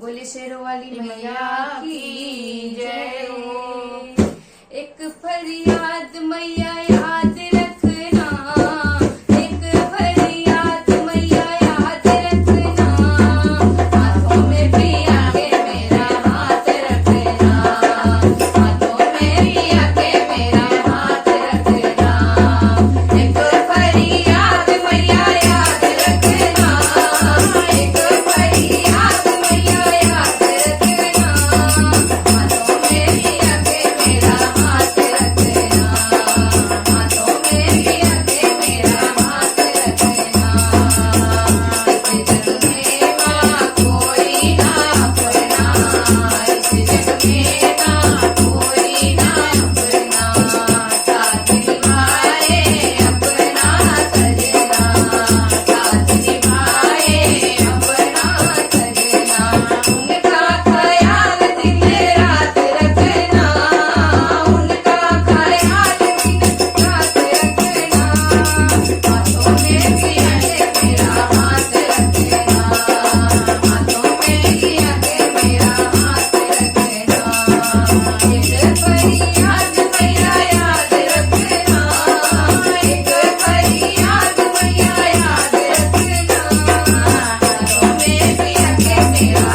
बोले शेरों वाली मैया की जय हो। एक फरियाद मैया याद रखना, एक फरियाद मैया याद रखना, हाथों में भी आके मेरा हाथ रखना, हाथों में भी आके मेरा हाथ रखना। एक फरियाद मैया याद रखना, एक फरियाद मैया याद रखना, हाथों में भी आके मेरा हाथ रखना, हाथों में भी आके मेरा हाथ रखना। इस जग में माँ कोई ना अपना, इस जग में ना कोई ना अपना, साथ निभाए अपना सजना, साथ निभाए अपना सजना। उनका ख्याल दिन रात रखना, उनका ख्याल दिन रात रखना, हाथों में भी आके मेरा हाथ रखना, हाथों में भी आके मेरा हाथ रखना। एक फरियाद मैया याद रखना, एक फरियाद मैया याद रखना, हाथों में भी आके मेरा